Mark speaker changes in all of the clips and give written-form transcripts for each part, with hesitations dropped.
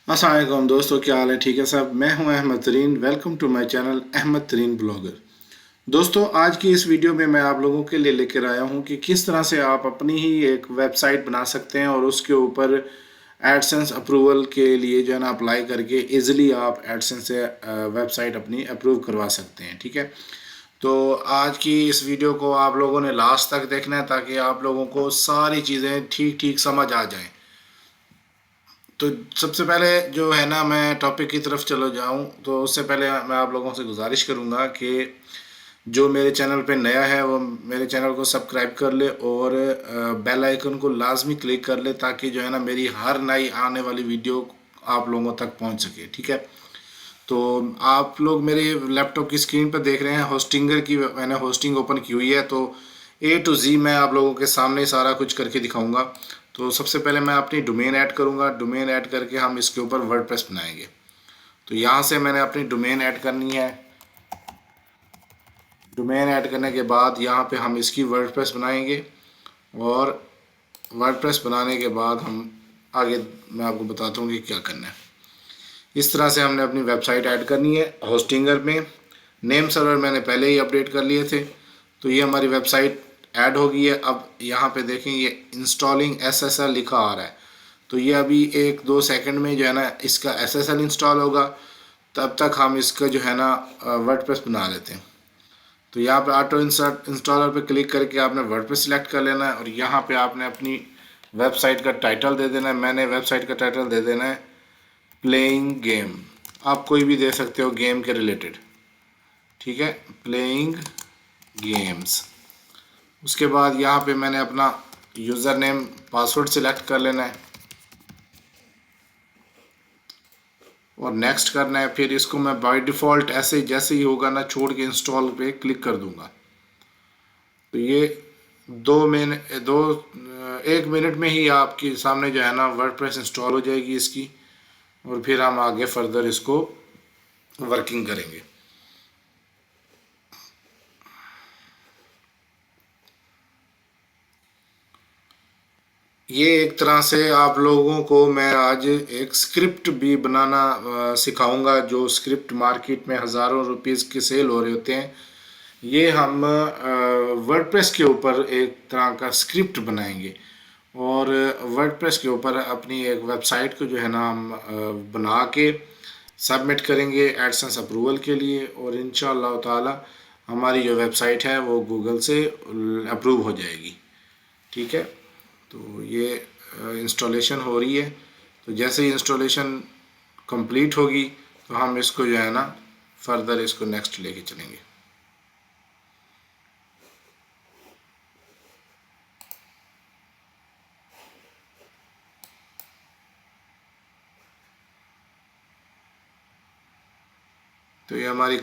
Speaker 1: अस्सलाम वालेकुम दोस्तों, क्या हाल है? ठीक है साहब। मैं हूं Ahmad Tareen. Welcome to my channel Ahmad Tareen blogger. दोस्तों, आज की इस वीडियो में मैं आप लोगों के लिए लेकर आया हूं कि किस तरह से आप अपनी ही एक वेबसाइट बना सकते हैं और उसके ऊपर एडसेंस अप्रूवल के लिए जो है ना अप्लाई करके इजीली आप एडसेंस से वेबसाइट अपनी अप्रूव करवा सकते हैं। ठीक है, तो आज की इस वीडियो को आप लोगों ने लास्ट तक देखना है ताकि आप लोगों को सारी चीज़ें ठीक ठीक समझ आ जाएं। तो सबसे पहले जो है ना, मैं टॉपिक की तरफ चलो जाऊं तो उससे पहले मैं आप लोगों से गुजारिश करूंगा कि जो मेरे चैनल पे नया है वो मेरे चैनल को सब्सक्राइब कर ले और बेल आइकन को लाजमी क्लिक कर ले ताकि जो है ना मेरी हर नई आने वाली वीडियो आप लोगों तक पहुंच सके। ठीक है, तो आप लोग मेरे लैपटॉप की स्क्रीन पर देख रहे हैं होस्टिंगर की, मैंने होस्टिंग ओपन की हुई है। तो ए टू जी मैं आप लोगों के सामने सारा कुछ करके दिखाऊंगा। तो सबसे पहले मैं अपनी डोमेन ऐड करूंगा। डोमेन ऐड करके हम इसके ऊपर वर्डप्रेस बनाएंगे। तो यहाँ से मैंने अपनी डोमेन ऐड करनी है। डोमेन ऐड करने के बाद यहाँ पे हम इसकी वर्डप्रेस बनाएंगे और वर्डप्रेस बनाने के बाद हम आगे मैं आपको बताता हूँ कि क्या करना है। इस तरह से हमने अपनी वेबसाइट ऐड करनी है होस्टिंगर में। नेम सर्वर मैंने पहले ही अपडेट कर लिए थे। तो ये हमारी वेबसाइट ऐड हो गई है। अब यहाँ पे देखें, ये इंस्टॉलिंग एसएसएल लिखा आ रहा है। तो ये अभी 1-2 सेकंड में जो है ना इसका एसएसएल इंस्टॉल होगा। तब तक हम इसका जो है ना वर्डप्रेस बना लेते हैं। तो यहाँ पे ऑटो इंस्टॉलर पे क्लिक करके आपने वर्डप्रेस सिलेक्ट कर लेना है और यहाँ पे आपने अपनी वेबसाइट का टाइटल दे देना है। मैंने वेबसाइट का टाइटल दे देना है प्लेइंग गेम। आप कोई भी दे सकते हो गेम के रिलेटेड। ठीक है, प्लेइंग गेम्स। उसके बाद यहाँ पे मैंने अपना यूज़र नेम पासवर्ड सिलेक्ट कर लेना है और नेक्स्ट करना है। फिर इसको मैं बाय डिफ़ॉल्ट ऐसे जैसे ही होगा ना छोड़ के इंस्टॉल पे क्लिक कर दूंगा। तो ये 1 मिनट में ही आपके सामने जो है ना वर्डप्रेस इंस्टॉल हो जाएगी इसकी। और फिर हम आगे फर्दर इसको वर्किंग करेंगे। ये एक तरह से आप लोगों को मैं आज एक स्क्रिप्ट भी बनाना सिखाऊंगा। जो स्क्रिप्ट मार्केट में हज़ारों रुपीस के सेल हो रहे होते हैं, ये हम वर्डप्रेस के ऊपर एक तरह का स्क्रिप्ट बनाएंगे और वर्डप्रेस के ऊपर अपनी एक वेबसाइट को जो है ना हम बना के सबमिट करेंगे एडसेंस अप्रूवल के लिए। और इंशाअल्लाह ताला हमारी जो वेबसाइट है वो गूगल से अप्रूव हो जाएगी। ठीक है, तो ये इंस्टॉलेशन हो रही है। तो जैसे ही इंस्टॉलेशन कंप्लीट होगी तो हम इसको जो है ना फर्दर इसको नेक्स्ट लेके चलेंगे। तो ये हमारी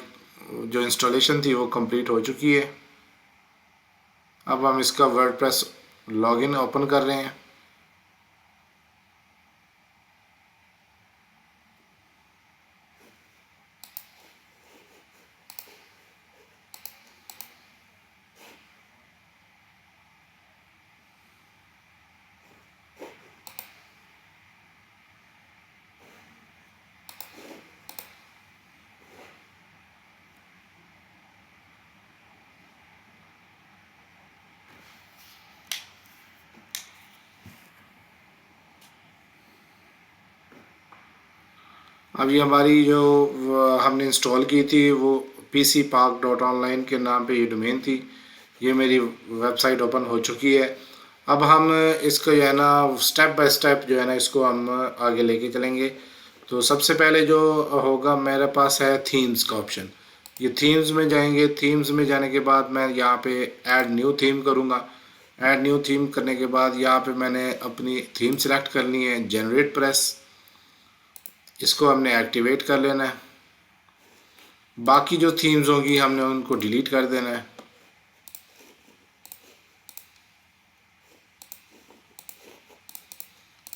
Speaker 1: जो इंस्टॉलेशन थी वो कंप्लीट हो चुकी है। अब हम इसका वर्डप्रेस लॉगिन ओपन कर रहे हैं। अब ये हमारी जो हमने इंस्टॉल की थी वो pcpark.online के नाम पे ये डोमेन थी। ये मेरी वेबसाइट ओपन हो चुकी है। अब हम इसको जो है ना स्टेप बाय स्टेप जो है ना इसको हम आगे लेके चलेंगे। तो सबसे पहले जो होगा, मेरे पास है थीम्स का ऑप्शन। ये थीम्स में जाएंगे। थीम्स में जाने के बाद मैं यहाँ पे ऐड न्यू थीम करूँगा। ऐड न्यू थीम करने के बाद यहाँ पे मैंने अपनी थीम सेलेक्ट करनी है, जनरेट प्रेस। इसको हमने एक्टिवेट कर लेना है। बाकी जो थीम्स होंगी हमने उनको डिलीट कर देना है।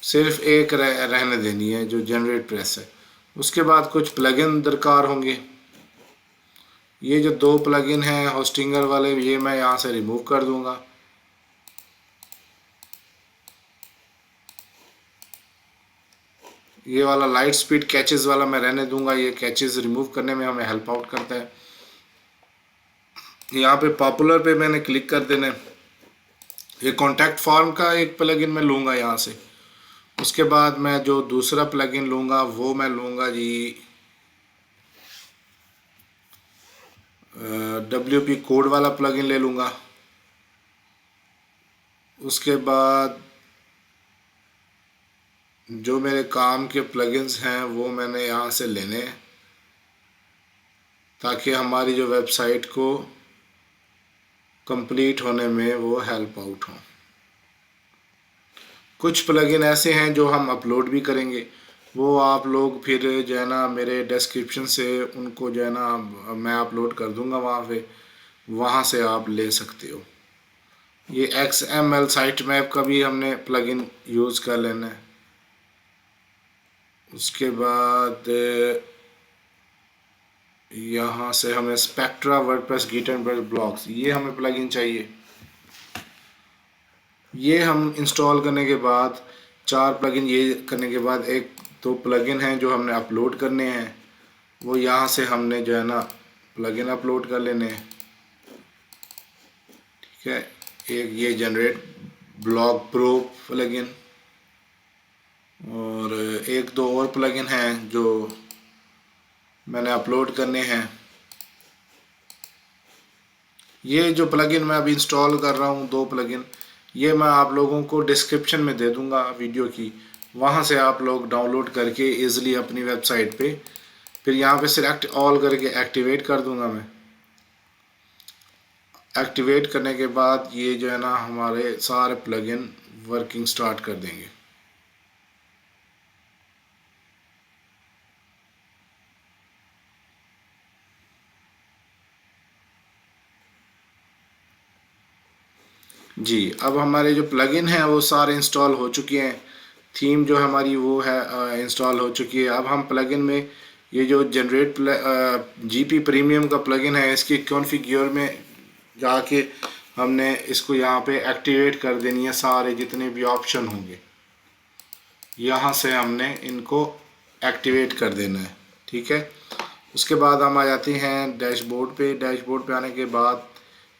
Speaker 1: सिर्फ एक रहने देनी है जो जनरेट प्रेस है। उसके बाद कुछ प्लगइन दरकार होंगे। ये जो 2 प्लगइन हैं होस्टिंगर वाले, ये मैं यहाँ से रिमूव कर दूंगा। ये वाला लाइट स्पीड कैचेस वाला मैं रहने दूंगा, ये कैचेस रिमूव करने में हमें हेल्प आउट करता है। यहाँ पे पॉपुलर पे मैंने क्लिक कर देना है। ये कॉन्टैक्ट फॉर्म का एक प्लगइन मैं लूँगा यहाँ से। उसके बाद मैं जो दूसरा प्लगइन लूँगा वो मैं लूँगा जी WP कोड वाला प्लगइन ले लूँगा। उसके बाद जो मेरे काम के प्लगइन्स हैं वो मैंने यहाँ से लेने हैं, ताकि हमारी जो वेबसाइट को कंप्लीट होने में वो हेल्प आउट हो। कुछ प्लगइन ऐसे हैं जो हम अपलोड भी करेंगे, वो आप लोग फिर जो है ना मेरे डिस्क्रिप्शन से उनको जो है ना मैं अपलोड कर दूंगा वहाँ पे, वहाँ से आप ले सकते हो। ये XML साइट मैप का भी हमने प्लगइन यूज़ कर लेना है। उसके बाद यहाँ से हमें स्पेक्ट्रा वर्डप्रेस गिटनबर्ग ब्लॉक्स, ये हमें प्लगइन चाहिए। ये हम इंस्टॉल करने के बाद 4 प्लगइन ये करने के बाद एक दो प्लगइन हैं जो हमने अपलोड करने हैं, वो यहाँ से हमने जो है ना प्लगइन अपलोड कर लेने हैं। ठीक है, एक ये जनरेट ब्लॉग प्रो प्लगइन और एक दो और प्लगइन हैं जो मैंने अपलोड करने हैं। ये जो प्लगइन मैं अभी इंस्टॉल कर रहा हूँ 2 प्लगइन, ये मैं आप लोगों को डिस्क्रिप्शन में दे दूँगा वीडियो की, वहाँ से आप लोग डाउनलोड करके ईज़िली अपनी वेबसाइट पे, फिर यहाँ पे सिलेक्ट ऑल करके एक्टिवेट कर दूँगा मैं। एक्टिवेट करने के बाद ये जो है ना हमारे सारे प्लगइन वर्किंग स्टार्ट कर देंगे। जी, अब हमारे जो प्लगइन हैं वो सारे इंस्टॉल हो चुके हैं। थीम जो हमारी वो है इंस्टॉल हो चुकी है। अब हम प्लगइन में ये जो जनरेट GP प्रीमियम का प्लगइन है, इसके कॉन्फ़िगर में जाके हमने इसको यहाँ पे एक्टिवेट कर देनी है। सारे जितने भी ऑप्शन होंगे यहाँ से हमने इनको एक्टिवेट कर देना है। ठीक है, उसके बाद हम आ जाते हैं डैशबोर्ड पे। डैशबोर्ड पे आने के बाद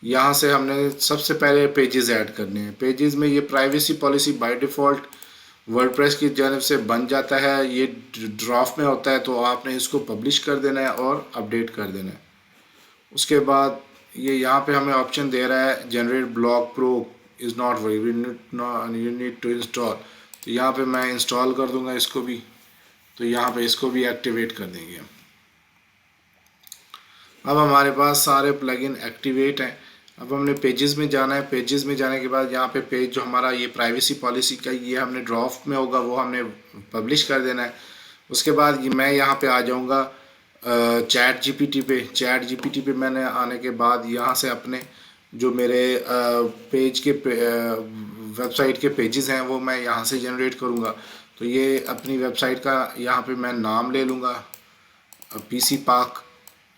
Speaker 1: यहाँ से हमने सबसे पहले पेजेस ऐड करने हैं। पेजेस में ये privacy policy by default WordPress की जानब से बन जाता है, ये ड्राफ्ट में होता है, तो आपने इसको पब्लिश कर देना है और अपडेट कर देना है। उसके बाद ये यहाँ पे हमें ऑप्शन दे रहा है generate blog pro is not you need to install, तो यहाँ पे मैं इंस्टॉल कर दूँगा इसको भी। तो यहाँ पे इसको भी एक्टिवेट कर देंगे हम। अब हमारे पास सारे प्लगइन एक्टिवेट हैं। अब हमने पेजेस में जाना है। पेजेस में जाने के बाद यहाँ पे पेज जो हमारा ये प्राइवेसी पॉलिसी का ये हमने ड्राफ्ट में होगा वो हमने पब्लिश कर देना है। उसके बाद मैं यहाँ पे आ जाऊँगा चैट जीपीटी पे। चैट जीपीटी पे मैंने आने के बाद यहाँ से अपने जो मेरे पेज के वेबसाइट के पेजेस हैं वो मैं यहाँ से जनरेट करूँगा। तो ये अपनी वेबसाइट का यहाँ पे मैं नाम ले लूँगा PC पाक।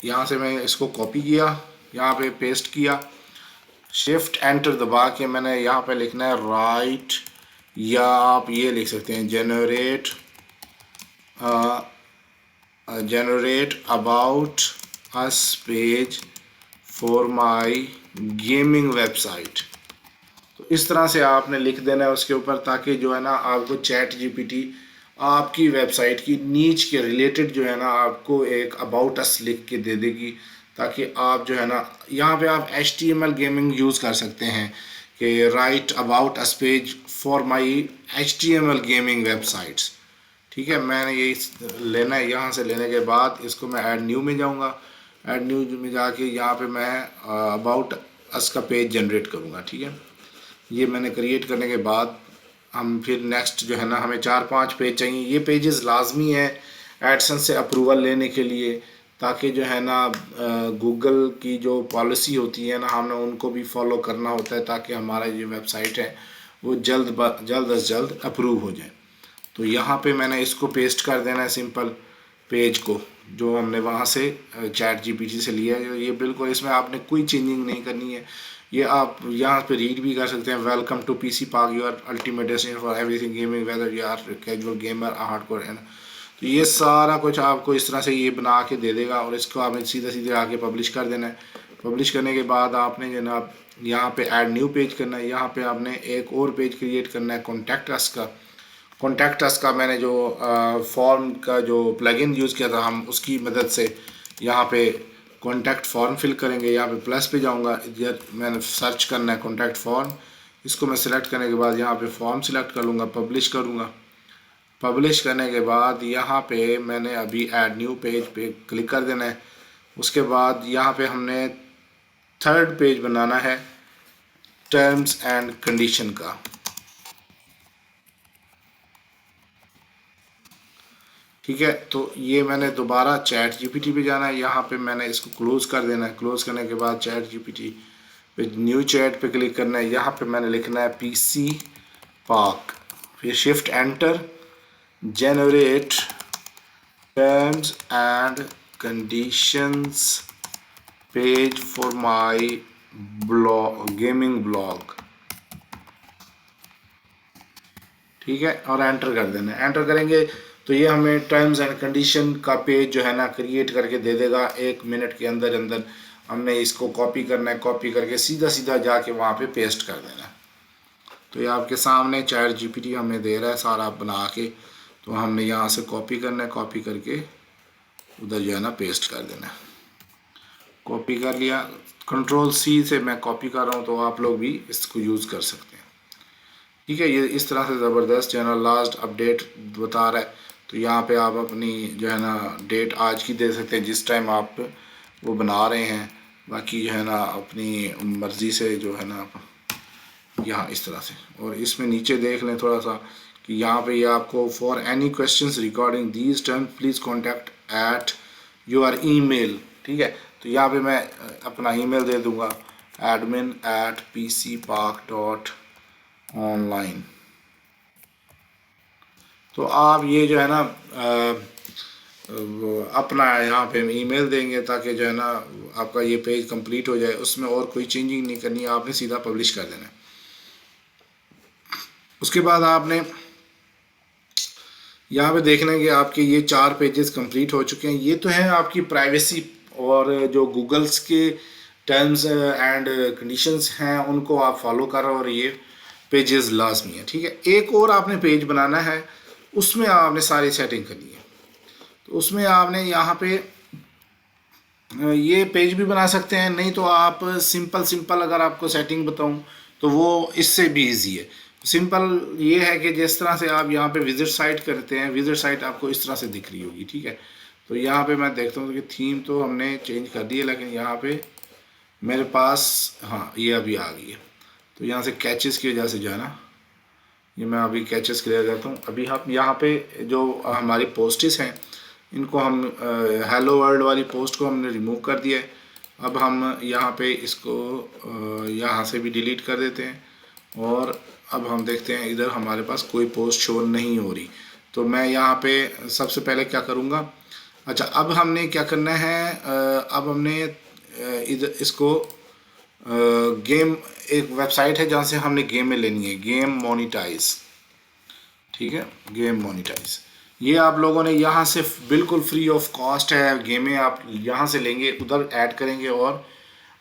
Speaker 1: यहाँ से मैं इसको कॉपी किया, यहाँ पे पेस्ट किया, शिफ्ट एंटर दबा के मैंने यहाँ पे लिखना है राइट, या आप ये लिख सकते हैं generate about us page for my gaming website. तो इस तरह से आपने लिख देना है उसके ऊपर, ताकि जो है ना आपको चैट जीपीटी आपकी वेबसाइट की नीच के रिलेटेड जो है ना आपको एक अबाउट अस लिख के दे देगी, ताकि आप जो है ना यहाँ पे आप HTML गेमिंग यूज़ कर सकते हैं कि right about us page for my HTML gaming websites. ठीक है, मैंने ये लेना है। यहाँ से लेने के बाद इसको मैं ऐड न्यू में जाऊँगा। ऐड न्यू में जाके यहाँ पे मैं अबाउट अस का पेज जनरेट करूँगा। ठीक है, ये मैंने क्रिएट करने के बाद हम फिर नेक्स्ट जो है ना हमें 4-5 पेज चाहिए। ये पेजेस लाजमी है एडसेंस से अप्रूवल लेने के लिए, ताकि जो है ना गूगल की जो पॉलिसी होती है ना हमें उनको भी फॉलो करना होता है, ताकि हमारा जो वेबसाइट है वो जल्द अज जल्द अप्रूव हो जाए। तो यहाँ पे मैंने इसको पेस्ट कर देना है सिंपल पेज को, जो हमने वहाँ से चैट जीपीटी से लिया है। ये बिल्कुल इसमें आपने कोई चेंजिंग नहीं करनी है। ये आप यहाँ पे रीड भी कर सकते हैं। Welcome to PC Park, your ultimate destination for everything gaming, whether you are casual gamer hardcore end. तो ये सारा कुछ आपको इस तरह से ये बना के दे देगा और इसको आपने सीधे सीधे आके पब्लिश कर देना है। पब्लिश करने के बाद आपने जनाब यहाँ पे ऐड न्यू पेज करना है। यहाँ पे आपने एक और पेज क्रिएट करना है कॉन्टैक्ट अस का। कॉन्टैक्ट अस का मैंने जो फॉर्म का जो प्लगइन यूज़ किया था, हम उसकी मदद से यहाँ पे कॉन्टैक्ट फॉर्म फिल करेंगे। यहाँ पे प्लस पे जाऊँगा, इधर मैंने सर्च करना है कॉन्टैक्ट फॉर्म। इसको मैं सिलेक्ट करने के बाद यहाँ पे फॉर्म सिलेक्ट कर लूँगा, पब्लिश करूँगा। पब्लिश करने के बाद यहाँ पे मैंने अभी ऐड न्यू पेज पे क्लिक कर देना है। उसके बाद यहाँ पे हमने थर्ड पेज बनाना है टर्म्स एंड कंडीशन का। ठीक है, तो ये मैंने दोबारा चैट जीपीटी पे जाना है। यहाँ पे मैंने इसको क्लोज़ कर देना है। क्लोज़ करने के बाद चैट जीपीटी पे न्यू चैट पे क्लिक करना है। यहाँ पे मैंने लिखना है पीसी पार्क, फिर shift enter, generate terms and conditions page for my blog, gaming blog. ठीक है, और एंटर कर देना है। एंटर करेंगे तो ये हमें टर्म्स एंड कंडीशन का पेज जो है ना क्रिएट करके दे देगा 1 मिनट के अंदर अंदर। हमने इसको कॉपी करना है, कॉपी करके सीधा सीधा जाके वहाँ पे पेस्ट कर देना है। तो ये आपके सामने चैट जीपीटी हमें दे रहा है सारा बना के। तो हमने यहाँ से कॉपी करना है, कॉपी करके उधर जो है ना पेस्ट कर देना है। कॉपी कर लिया, कंट्रोल सी से मैं कॉपी कर रहा हूँ, तो आप लोग भी इसको यूज़ कर सकते हैं। ठीक है, ये इस तरह से ज़बरदस्त जो है ना लास्ट अपडेट बता रहा है। तो यहाँ पे आप अपनी जो है ना डेट आज की दे सकते हैं जिस टाइम आप वो बना रहे हैं। बाकी जो है ना अपनी मर्ज़ी से जो है ना आप यहाँ इस तरह से, और इसमें नीचे देख लें थोड़ा सा कि यहाँ पे ये आपको for any questions regarding these term please contact at your email. ठीक है, तो यहाँ पे मैं अपना ईमेल दे दूँगा admin@pcpark.online। तो आप ये जो है ना अपना यहाँ पे ईमेल देंगे ताकि जो है ना आपका ये पेज कंप्लीट हो जाए। उसमें और कोई चेंजिंग नहीं करनी है, आपने सीधा पब्लिश कर देना है। उसके बाद आपने यहाँ पे देखना है कि आपके ये 4 पेजेस कंप्लीट हो चुके हैं। ये तो है आपकी प्राइवेसी और जो गूगल्स के टर्म्स एंड कंडीशंस हैं उनको आप फॉलो कर रहे हो, और ये पेजेस लाजमी है। ठीक है, एक और आपने पेज बनाना है, उसमें आपने सारी सेटिंग करनी है। तो उसमें आपने यहाँ पे ये पेज भी बना सकते हैं, नहीं तो आप सिंपल अगर आपको सेटिंग बताऊं तो वो इससे भी इजी है। सिंपल ये है कि जिस तरह से आप यहाँ पे विजिट साइट करते हैं, विजिट साइट आपको इस तरह से दिख रही होगी। ठीक है, तो यहाँ पे मैं देखता हूँ कि थीम तो हमने चेंज कर दी है, लेकिन यहाँ पे मेरे पास हाँ ये अभी आ गई है। तो यहाँ से कैचेस की वजह से जो है ना, ये मैं अभी कैचेस क्लियर करता हूँ। अभी हम यहाँ पे जो हमारी पोस्टिस हैं इनको हम हेलो वर्ल्ड वाली पोस्ट को हमने रिमूव कर दिया है। अब हम यहाँ पे इसको यहाँ से भी डिलीट कर देते हैं, और अब हम देखते हैं इधर हमारे पास कोई पोस्ट शो नहीं हो रही। तो मैं यहाँ पे सबसे पहले क्या करूँगा, अच्छा अब हमने क्या करना है, अब हमने इधर इसको गेम, एक वेबसाइट है जहाँ से हमने गेमें लेनी है, गेम मोनेटाइज। ठीक है, गेम मोनेटाइज ये आप लोगों ने यहाँ से बिल्कुल फ्री ऑफ कॉस्ट है। गेमें आप यहाँ से लेंगे, उधर ऐड करेंगे और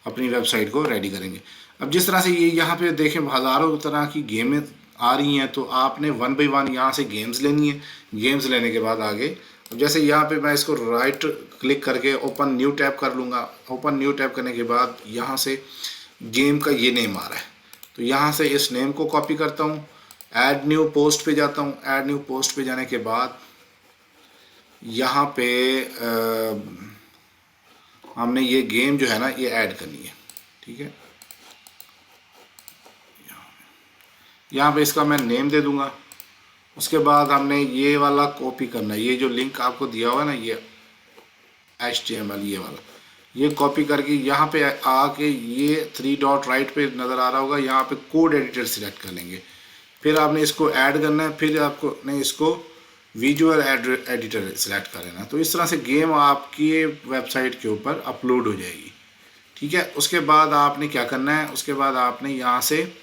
Speaker 1: अपनी वेबसाइट को रेडी करेंगे। अब जिस तरह से ये यहाँ पे देखें हज़ारों तरह की गेमें आ रही हैं, तो आपने 1 बाय 1 यहाँ से गेम्स लेनी है। गेम्स लेने के बाद आगे, अब जैसे यहाँ पे मैं इसको राइट क्लिक करके ओपन न्यू टैब कर लूँगा। ओपन न्यू टैब करने के बाद यहाँ से गेम का ये नेम आ रहा है, तो यहाँ से इस नेम को कॉपी करता हूँ, ऐड न्यू पोस्ट पे जाता हूँ। ऐड न्यू पोस्ट पे जाने के बाद यहाँ पे हमने ये गेम जो है ना ये ऐड करनी है। ठीक है, यहाँ पे इसका मैं नेम दे दूँगा। उसके बाद हमने ये वाला कॉपी करना है, ये जो लिंक आपको दिया हुआ है ना ये HTML ये वाला, ये कॉपी करके यहाँ पे आके ये 3 डॉट राइट पे नज़र आ रहा होगा, यहाँ पे कोड एडिटर सिलेक्ट कर लेंगे। फिर आपने इसको ऐड करना है, फिर आपको नहीं इसको विजुअल एडिटर सिलेक्ट कर लेना। तो इस तरह से गेम आपकी वेबसाइट के ऊपर अपलोड हो जाएगी। ठीक है। उसके बाद आपने क्या करना है, उसके बाद आपने यहाँ से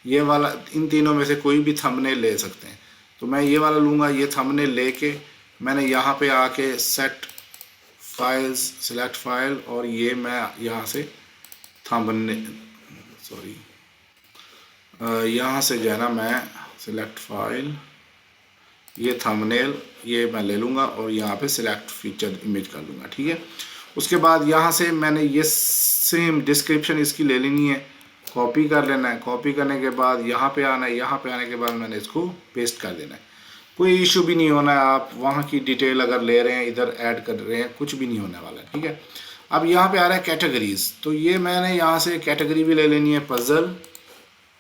Speaker 1: ये वाला, इन तीनों में से कोई भी थंबनेल ले सकते हैं। तो मैं ये वाला लूँगा। ये थंबनेल लेके मैंने यहाँ पे आके सेट फाइल्स, सिलेक्ट फाइल, और ये मैं यहाँ से थंबनेल, सॉरी, यहाँ से जो है ना मैं सिलेक्ट फाइल, ये थंबनेल ये मैं ले लूँगा और यहाँ पे सिलेक्ट फीचर इमेज कर लूँगा। ठीक है। उसके बाद यहाँ से मैंने ये सेम डिस्क्रिप्शन इसकी ले लेनी है, कॉपी कर लेना है। कॉपी करने के बाद यहाँ पे आना है, यहाँ पे आने के बाद मैंने इसको पेस्ट कर देना है। कोई इशू भी नहीं होना है, आप वहाँ की डिटेल अगर ले रहे हैं इधर ऐड कर रहे हैं, कुछ भी नहीं होने वाला है। ठीक है। अब यहाँ पे आ रहा है कैटेगरीज, तो ये मैंने यहाँ से कैटेगरी भी ले लेनी है, पजल।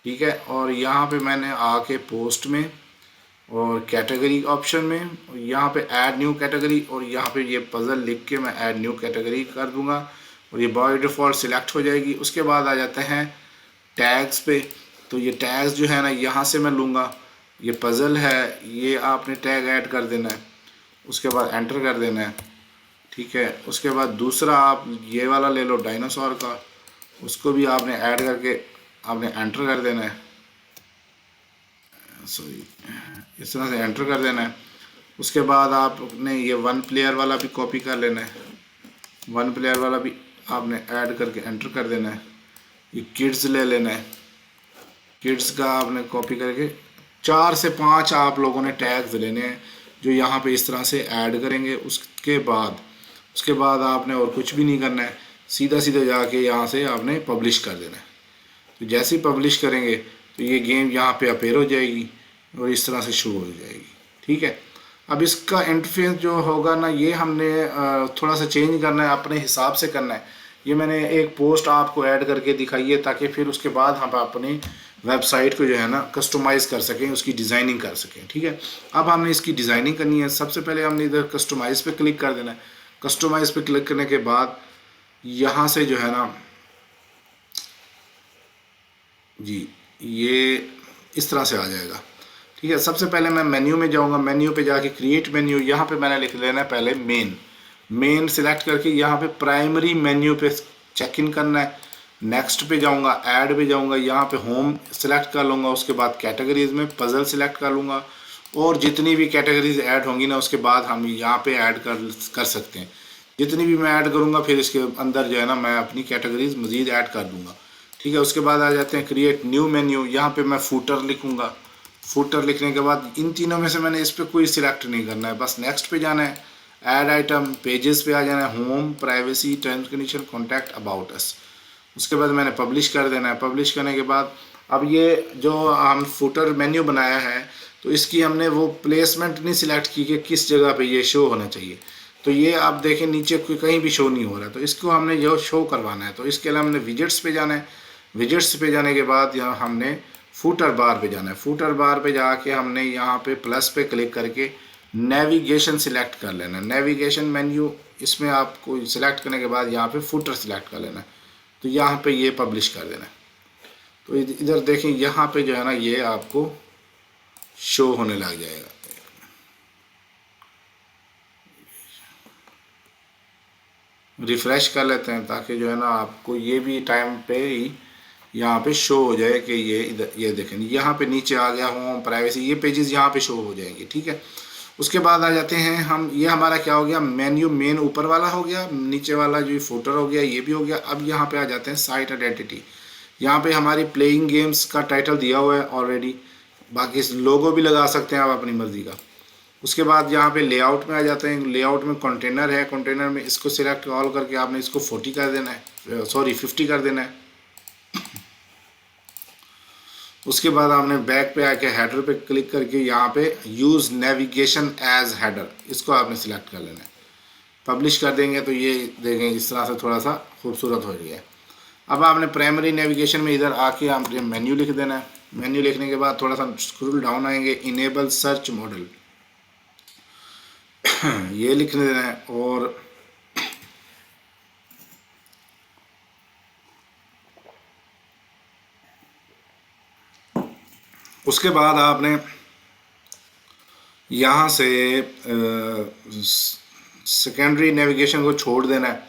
Speaker 1: ठीक है। और यहाँ पे मैंने आके पोस्ट में और कैटेगरी ऑप्शन में, और यहाँ पे ऐड न्यू कैटेगरी, और यहाँ पे ये पजल लिख के मैं ऐड न्यू कैटेगरी कर दूंगा और ये बाय डिफ़ॉल्ट सिलेक्ट हो जाएगी। उसके बाद आ जाते हैं टैग्स पे। तो ये टैग्स जो है ना यहाँ से मैं लूँगा, ये पजल है, ये आपने टैग ऐड कर देना है। उसके बाद एंटर कर देना है। ठीक है। उसके बाद दूसरा आप ये वाला ले लो डायनासोर का, उसको भी आपने ऐड करके आपने एंटर कर देना है। सॉरी, इस तरह से एंटर कर देना है। उसके बाद आपने ये वन प्लेयर वाला भी कॉपी कर लेना है, वन प्लेयर वाला भी आपने ऐड करके एंटर कर देना है। ये किड्स ले लेना है, किड्स का आपने कॉपी करके 4 से 5 आप लोगों ने टैग्स लेने हैं जो यहाँ पे इस तरह से ऐड करेंगे। उसके बाद आपने और कुछ भी नहीं करना है, सीधा सीधा जाके यहाँ से आपने पब्लिश कर देना है। तो जैसे ही पब्लिश करेंगे तो ये गेम यहाँ पे अपेयर हो जाएगी और इस तरह से शुरू हो जाएगी। ठीक है। अब इसका इंटरफेस जो होगा ना, ये हमने थोड़ा सा चेंज करना है, अपने हिसाब से करना है। ये मैंने एक पोस्ट आपको ऐड करके दिखाई है ताकि फिर उसके बाद हम अपनी वेबसाइट को जो है ना कस्टमाइज़ कर सकें, उसकी डिज़ाइनिंग कर सकें। ठीक है। अब हमने इसकी डिज़ाइनिंग करनी है। सबसे पहले हमने इधर कस्टमाइज़ पे क्लिक कर देना है। कस्टमाइज़ पे क्लिक करने के बाद यहाँ से जो है ना जी, ये इस तरह से आ जाएगा। ठीक है। सबसे पहले मैं मेन्यू में जाऊंगा, मेन्यू पे जाके क्रिएट मेन्यू, यहाँ पे मैंने लिख लेना है पहले मेन सिलेक्ट करके यहाँ पे प्राइमरी मेन्यू पे चेक इन करना है। नेक्स्ट पे जाऊंगा, ऐड पे जाऊंगा, यहाँ पे होम सिलेक्ट कर लूँगा। उसके बाद कैटेगरीज में पजल सिलेक्ट कर लूँगा और जितनी भी कैटेगरीज ऐड होंगी ना उसके बाद हम यहाँ पे ऐड कर सकते हैं। जितनी भी मैं ऐड करूँगा फिर इसके अंदर जो है ना मैं अपनी कैटेगरीज मज़ीद ऐड कर दूँगा। ठीक है। उसके बाद आ जाते हैं क्रिएट न्यू मेन्यू, यहाँ पे मैं फूटर लिखूँगा। फूटर लिखने के बाद इन तीनों में से मैंने इस पर कोई सिलेक्ट नहीं करना है, बस नेक्स्ट पे जाना है, ऐड आइटम, पेजेस पे आ जाना है, home, privacy, terms condition, contact, about us. उसके बाद मैंने पब्लिश कर देना है। पब्लिश करने के बाद अब ये जो हम फूटर मेन्यू बनाया है तो इसकी हमने वो प्लेसमेंट नहीं सिलेक्ट की कि किस जगह पे ये शो होना चाहिए। तो ये आप देखें नीचे कहीं भी शो नहीं हो रहा, तो इसको हमने जो शो करवाना है तो इसके लिए हमने विजेट्स पे जाना है। विजेट्स पे जाने के बाद यहाँ हमने फूटर बार पे जाना है। फूटर बार पे जाके हमने यहाँ पे प्लस पे क्लिक करके नेविगेशन सिलेक्ट कर लेना है। नेविगेशन मेन्यू, इसमें आपको सिलेक्ट करने के बाद यहाँ पे फूटर सिलेक्ट कर लेना है। तो यहाँ पे ये पब्लिश कर देना है। तो इधर देखें यहाँ पे जो है ना ये आपको शो होने लग जाएगा। रिफ़्रेश कर लेते हैं ताकि जो है ना आपको ये भी टाइम पे ही यहाँ पे शो हो जाए कि ये इधर, ये देखें यहाँ पे नीचे आ गया होम, प्राइवेसी, ये पेजेस यहाँ पे शो हो जाएंगे। ठीक है। उसके बाद आ जाते हैं हम, ये हमारा क्या हो गया, मेन्यू मेन ऊपर वाला हो गया, नीचे वाला जो फुटर हो गया ये भी हो गया। अब यहाँ पे आ जाते हैं साइट आइडेंटिटी। यहाँ पे हमारी प्लेइंग गेम्स का टाइटल दिया हुआ है ऑलरेडी, बाकी लोगो भी लगा सकते हैं आप अपनी मर्ज़ी का। उसके बाद यहाँ पे लेआउट में आ जाते हैं। लेआउट में कंटेनर है, कंटेनर में इसको सिलेक्ट ऑल करके आपने इसको 40 कर देना है, सॉरी 50 कर देना है। उसके बाद आपने बैक पे आके हेडर पे क्लिक करके यहाँ पे यूज़ नेविगेशन एज हेडर, इसको आपने सिलेक्ट कर लेना है। पब्लिश कर देंगे तो ये देखें इस तरह से थोड़ा सा खूबसूरत हो रही है। अब आपने प्राइमरी नेविगेशन में इधर आके आपने मेन्यू लिख देना है। मेन्यू लिखने के बाद थोड़ा सा स्क्रॉल डाउन आएंगे, इनेबल सर्च मॉडल ये लिख देना है। और उसके बाद आपने यहाँ से सेकेंडरी नेविगेशन को छोड़ देना है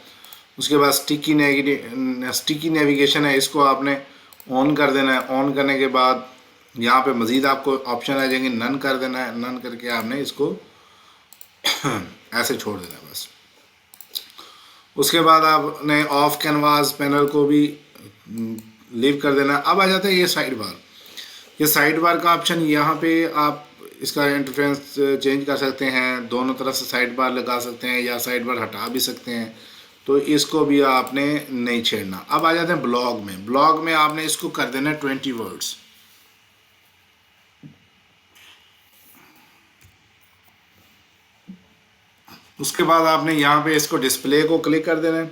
Speaker 1: उसके बाद स्टिकी नेविगेशन है, इसको आपने ऑन कर देना है। ऑन करने के बाद यहाँ पे मज़ीद आपको ऑप्शन आ जाएंगे, नन कर देना है। नन करके आपने इसको ऐसे छोड़ देना है बस। उसके बाद आपने ऑफ कैनवास पैनल को भी लीव कर देना। अब आ जाता है ये साइड बार। ये साइड बार का ऑप्शन, यहाँ पे आप इसका इंटरफेरेंस चेंज कर सकते हैं, दोनों तरफ से साइड बार लगा सकते हैं या साइड बार हटा भी सकते हैं, तो इसको भी आपने नहीं छेड़ना। अब आ जाते हैं ब्लॉग में। ब्लॉग में आपने इसको कर देना 20 वर्ड्स। उसके बाद आपने यहाँ पे इसको डिस्प्ले को क्लिक कर देना है,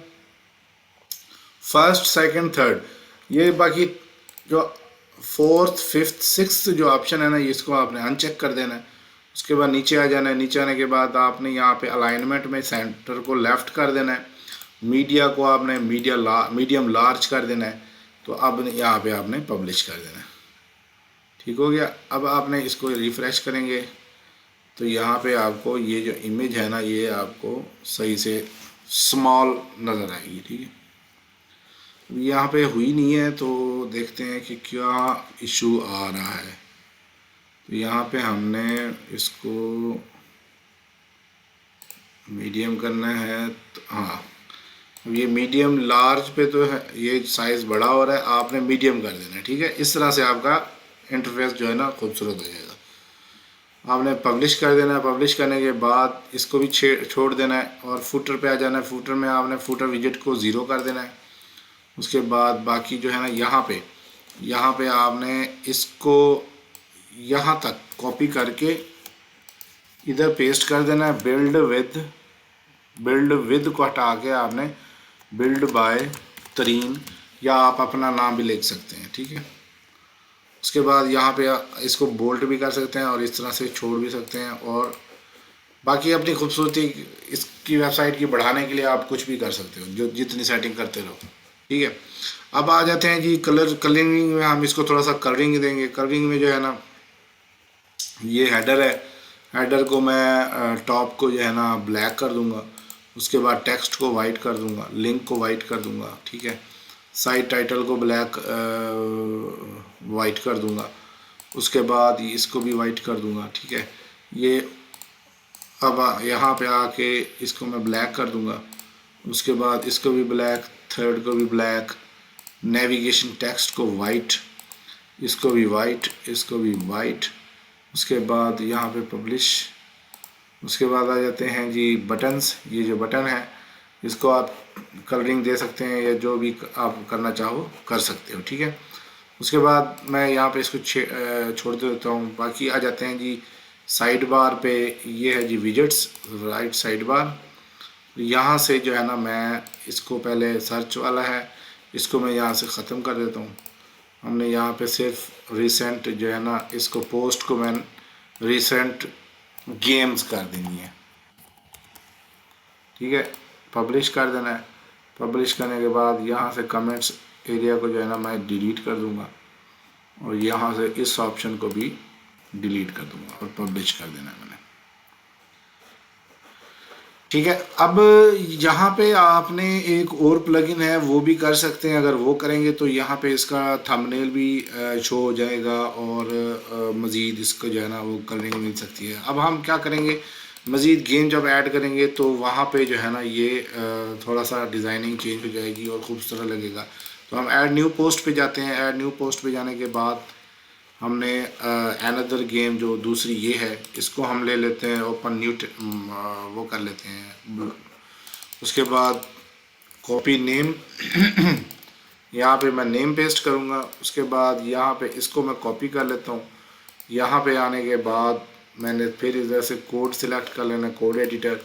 Speaker 1: फर्स्ट सेकंड थर्ड, ये बाकी जो फोर्थ फिफ्थ सिक्स्थ जो ऑप्शन है ना, इसको आपने अनचेक कर देना है। उसके बाद नीचे आ जाना है। नीचे आने के बाद आपने यहाँ पे अलाइनमेंट में सेंटर को लेफ़्ट कर देना है। मीडिया को आपने मीडियम लार्ज कर देना है। तो अब यहाँ पे आपने पब्लिश कर देना है। ठीक हो गया। अब आपने इसको रिफ़्रेश करेंगे तो यहाँ पे आपको ये जो इमेज है ना, ये आपको सही से स्मॉल नज़र आएगी। ठीक है, यहाँ पे हुई नहीं है तो देखते हैं कि क्या इशू आ रहा है। तो यहाँ पे हमने इसको मीडियम करना है। तो हाँ, ये मीडियम लार्ज पे तो है, ये साइज़ बड़ा हो रहा है, आपने मीडियम कर देना है। ठीक है, इस तरह से आपका इंटरफेस जो है ना खूबसूरत हो जाएगा। आपने पब्लिश कर देना है। पब्लिश करने के बाद इसको भी छोड़ देना है और फुटर पे आ जाना है। फुटर में आपने फुटर विजेट को ज़ीरो कर देना है। उसके बाद बाकी जो है ना, यहाँ पे आपने इसको यहाँ तक कॉपी करके इधर पेस्ट कर देना है। बिल्ड विद को हटा के आपने बिल्ड बाय तरीन, या आप अपना नाम भी लिख सकते हैं। ठीक है, उसके बाद यहाँ पे इसको बोल्ट भी कर सकते हैं और इस तरह से छोड़ भी सकते हैं। और बाकी अपनी खूबसूरती इसकी वेबसाइट की बढ़ाने के लिए आप कुछ भी कर सकते हो, जो जितनी सेटिंग करते रहो। ठीक है, अब आ जाते हैं जी कलरिंग में। हम इसको थोड़ा सा कलरिंग देंगे। कलरिंग में जो है ना, ये हेडर है, हेडर को मैं टॉप को जो है ना ब्लैक कर दूंगा। उसके बाद टेक्स्ट को वाइट कर दूंगा, लिंक को वाइट कर दूंगा। ठीक है, साइड टाइटल को ब्लैक वाइट कर दूंगा। उसके बाद इसको भी वाइट कर दूंगा। ठीक है, ये अब यहाँ पे आके इसको मैं ब्लैक कर दूंगा। उसके बाद इसको भी ब्लैक, थर्ड को भी ब्लैक, नेविगेशन टेक्स्ट को वाइट, इसको भी वाइट, इसको भी वाइट। उसके बाद यहाँ पे पब्लिश। उसके बाद आ जाते हैं जी बटन्स। ये जो बटन है इसको आप कलरिंग दे सकते हैं या जो भी आप करना चाहो कर सकते हो। ठीक है, उसके बाद मैं यहाँ पे इसको छोड़ देता हूँ। बाकी आ जाते हैं जी साइड बार पे। ये है जी विजेट्स, राइट साइड बार। यहाँ से जो है ना, मैं इसको पहले सर्च वाला है, इसको मैं यहाँ से ख़त्म कर देता हूँ। हमने यहाँ पे सिर्फ रिसेंट जो है ना, इसको पोस्ट को मैं रिसेंट गेम्स कर देनी है। ठीक है, पब्लिश कर देना है। पब्लिश करने के बाद यहाँ से कमेंट्स एरिया को जो है ना मैं डिलीट कर दूँगा और यहाँ से इस ऑप्शन को भी डिलीट कर दूँगा और पब्लिश कर देना है मैंने। ठीक है, अब यहाँ पे आपने एक और प्लगइन है, वो भी कर सकते हैं। अगर वो करेंगे तो यहाँ पे इसका थंबनेल भी शो हो जाएगा और मज़ीद इसको जो है ना वो करने मिल सकती है। अब हम क्या करेंगे, मज़ीद गेम जब ऐड करेंगे तो वहाँ पे जो है ना ये थोड़ा सा डिज़ाइनिंग चेंज हो जाएगी और खूबसूरत लगेगा। तो हम ऐड न्यू पोस्ट पे जाते हैं। ऐड न्यू पोस्ट पे जाने के बाद हमने अनदर गेम जो दूसरी ये है, इसको हम ले लेते हैं ओपन न्यू, वो कर लेते हैं। उसके बाद कॉपी नेम यहाँ पे मैं नेम पेस्ट करूँगा। उसके बाद यहाँ पे इसको मैं कॉपी कर लेता हूँ। यहाँ पे आने के बाद मैंने फिर इधर से कोड सिलेक्ट कर लेना, कोड एडिटर,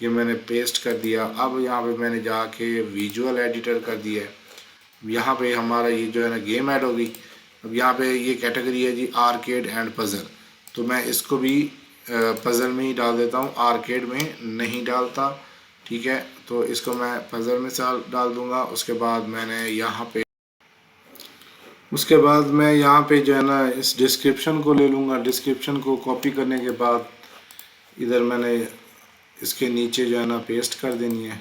Speaker 1: ये मैंने पेस्ट कर दिया। अब यहाँ पे मैंने जाके विजुअल एडिटर कर दिया है। यहाँ पे हमारा ये जो है ना गेम ऐड होगी। अब यहाँ पे ये कैटेगरी है जी आर्केड एंड पज़ल, तो मैं इसको भी पज़ल में ही डाल देता हूँ, आर्केड में नहीं डालता। ठीक है, तो इसको मैं पज़ल में डाल दूँगा। उसके बाद मैं यहाँ पे जो है ना इस डिस्क्रिप्शन को ले लूँगा। डिस्क्रिप्शन को कॉपी करने के बाद इधर मैंने इसके नीचे जो है ना पेस्ट कर देनी है।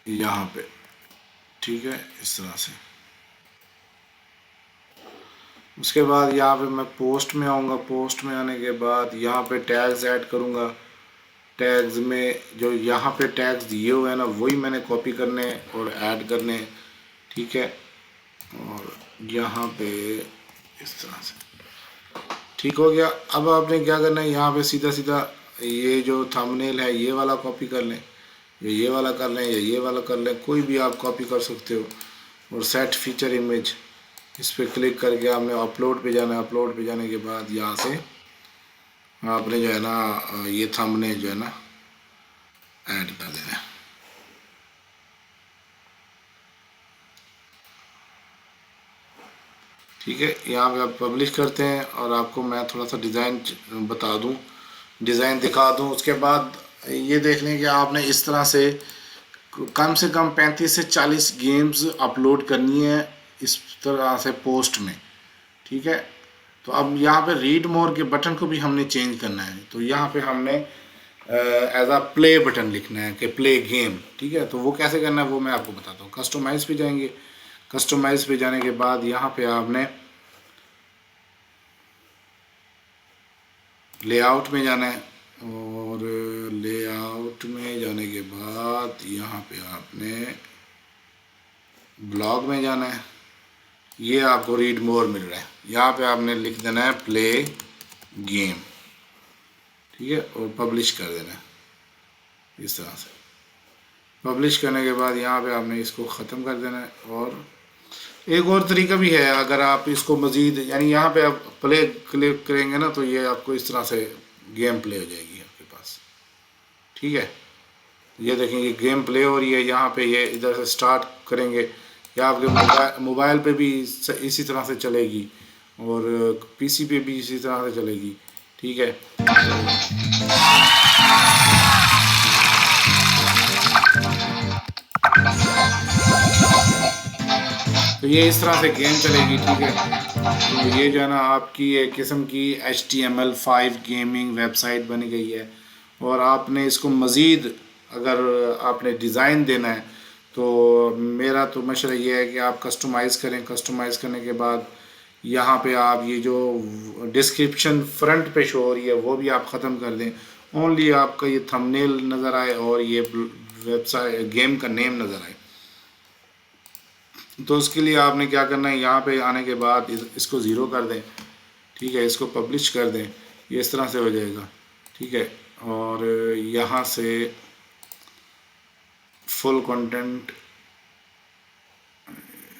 Speaker 1: यहाँ पे, ठीक है, इस तरह से। उसके बाद यहाँ पे मैं पोस्ट में आऊँगा। पोस्ट में आने के बाद यहाँ पे टैग्स ऐड करूँगा। टैग्स में जो यहाँ पे टैग्स दिए हुए हैं ना, वही मैंने कॉपी करने और ऐड करने, ठीक है। और यहाँ पे इस तरह से ठीक हो गया। अब आपने क्या करना है, यहाँ पे सीधा सीधा ये जो थंबनेल है ये वाला कॉपी कर लें, ये वाला कर लें, या ये वाला कर लें, कोई भी आप कॉपी कर सकते हो। और सेट फीचर इमेज, इस पर क्लिक करके आपने अपलोड पे जाना है। अपलोड पे जाने के बाद यहाँ से आपने जो है ना ये थंबनेल जो है ना ऐड कर देना है। ठीक है, यहाँ पे आप पब्लिश करते हैं और आपको मैं थोड़ा सा डिज़ाइन बता दूँ, डिज़ाइन दिखा दूँ। उसके बाद ये देख लें कि आपने इस तरह से कम 35 से 40 गेम्स अपलोड करनी है इस तरह से पोस्ट में, ठीक है। तो अब यहाँ पे रीड मोर के बटन को भी हमने चेंज करना है। तो यहाँ पे हमने एज अ प्ले बटन लिखना है कि प्ले गेम, ठीक है। तो वो कैसे करना है वो मैं आपको बताता हूँ। कस्टमाइज़ पे जाएंगे। कस्टमाइज़ पे जाने के बाद यहाँ पे आपने लेआउट में जाना है। और लेआउट में जाने के बाद यहाँ पे आपने ब्लॉग में जाना है। ये आपको रीड मोर मिल रहा है, यहाँ पे आपने लिख देना है प्ले गेम, ठीक है, और पब्लिश कर देना है इस तरह से। पब्लिश करने के बाद यहाँ पे आपने इसको ख़त्म कर देना है। और एक और तरीका भी है, अगर आप इसको मज़ीद यानी यहाँ पे आप प्ले क्लिक करेंगे ना तो ये आपको इस तरह से गेम प्ले हो जाएगी आपके पास, ठीक है। ये देखेंगे गेम प्ले हो रही है। यहाँ पे ये इधर से स्टार्ट करेंगे, या आपके मोबाइल पे भी इसी तरह से चलेगी और पीसी पे भी इसी तरह से चलेगी, ठीक है। तो ये इस तरह से गेम चलेगी, ठीक है। तो ये जो है ना आपकी एक किस्म की HTML5 गेमिंग वेबसाइट बन गई है। और आपने इसको मज़ीद अगर आपने डिज़ाइन देना है तो मेरा तो मशवरा ये है कि आप कस्टमाइज़ करें। कस्टमाइज़ करने के बाद यहाँ पे आप ये जो डिस्क्रिप्शन फ्रंट पे शो हो रही है वो भी आप ख़त्म कर दें। ओनली आपका ये थंबनेल नज़र आए और ये वेबसाइट गेम का नेम नज़र आए। तो उसके लिए आपने क्या करना है, यहाँ पे आने के बाद इसको ज़ीरो कर दें, ठीक है। इसको पब्लिश कर दें, ये इस तरह से हो जाएगा, ठीक है। और यहाँ से फुल कंटेंट,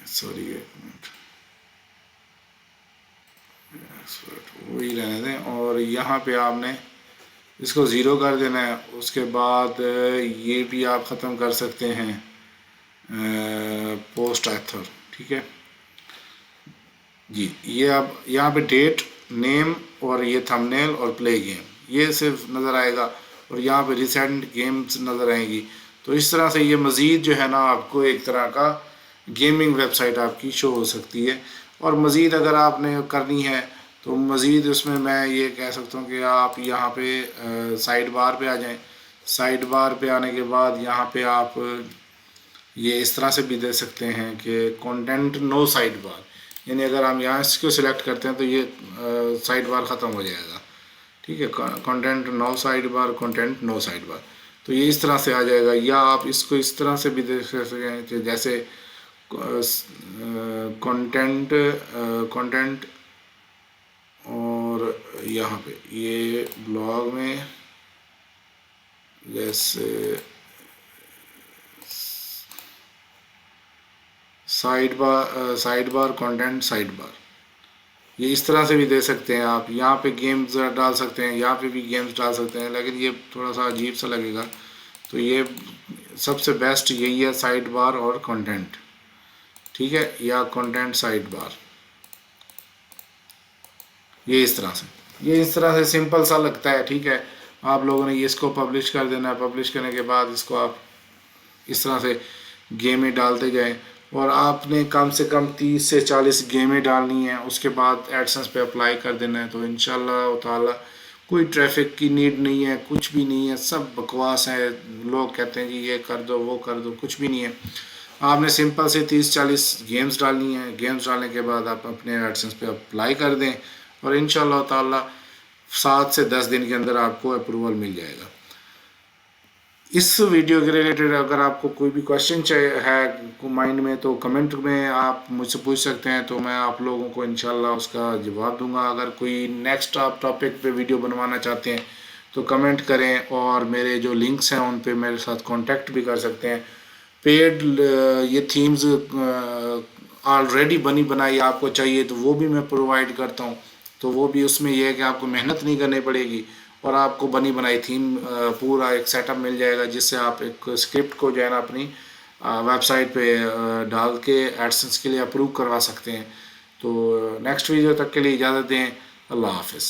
Speaker 1: सॉरी वही रहने दें। और यहाँ पे आपने इसको ज़ीरो कर देना है। उसके बाद ये भी आप ख़त्म कर सकते हैं पोस्ट ऑथर, ठीक है जी। ये अब यहाँ पे डेट, नेम और ये थंबनेल और प्ले गेम ये सिर्फ नज़र आएगा। और यहाँ पे रिसेंट गेम्स नज़र आएंगी। तो इस तरह से ये मज़ीद जो है ना आपको एक तरह का गेमिंग वेबसाइट आपकी शो हो सकती है। और मज़ीद अगर आपने करनी है तो मज़ीद उसमें मैं ये कह सकता हूँ कि आप यहाँ पे साइड बार पे आ जाएं। साइड बार पे आने के बाद यहाँ पे आप ये इस तरह से भी दे सकते हैं कि कंटेंट नो साइड बार, यानी अगर हम यहाँ इसको सिलेक्ट करते हैं तो ये साइड बार ख़त्म हो जाएगा, ठीक है। Content no side bar, content no side bar, तो ये इस तरह से आ जाएगा। या आप इसको इस तरह से भी देख सकते हैं कि जैसे कंटेंट कंटेंट और यहाँ पे ये ब्लॉग में जैसे side bar content side bar, ये इस तरह से भी दे सकते हैं आप। यहाँ पे गेम्स डाल सकते हैं, यहाँ पे भी गेम्स डाल सकते हैं, लेकिन ये थोड़ा सा अजीब सा लगेगा। तो ये सबसे बेस्ट यही है, साइड बार और कंटेंट, ठीक है, या कंटेंट साइड बार। ये इस तरह से सिंपल सा लगता है, ठीक है। आप लोगों ने ये इसको पब्लिश कर देना है। पब्लिश करने के बाद इसको आप इस तरह से गेमें डालते जाएं। और आपने कम से कम 30 से 40 गेमें डालनी हैं। उसके बाद एडसेंस पे अप्लाई कर देना है। तो इंशाल्लाह ताला कोई ट्रैफिक की नीड नहीं है, कुछ भी नहीं है, सब बकवास है। लोग कहते हैं जी ये कर दो वो कर दो, कुछ भी नहीं है। आपने सिंपल से 30-40 गेम्स डालनी है। गेम्स डालने के बाद आप अपने एडसेंस पे अप्लाई कर दें और इंशाल्लाह ताला 7 से 10 दिन के अंदर आपको अप्रूवल मिल जाएगा। इस वीडियो के रिलेटेड अगर आपको कोई भी क्वेश्चन है माइंड में तो कमेंट में आप मुझसे पूछ सकते हैं, तो मैं आप लोगों को इंशाल्लाह उसका जवाब दूंगा। अगर कोई नेक्स्ट आप टॉपिक पे वीडियो बनवाना चाहते हैं तो कमेंट करें, और मेरे जो लिंक्स हैं उन पे मेरे साथ कांटेक्ट भी कर सकते हैं। पेड ये थीम्स ऑलरेडी बनी बनाई आपको चाहिए तो वो भी मैं प्रोवाइड करता हूँ। तो वो भी उसमें यह है कि आपको मेहनत नहीं करनी पड़ेगी और आपको बनी बनाई थीम पूरा एक सेटअप मिल जाएगा, जिससे आप एक स्क्रिप्ट को जो है ना अपनी वेबसाइट पे डाल के एडसेंस के लिए अप्रूव करवा सकते हैं। तो नेक्स्ट वीडियो तक के लिए इजाज़त दें। अल्लाह हाफिज़।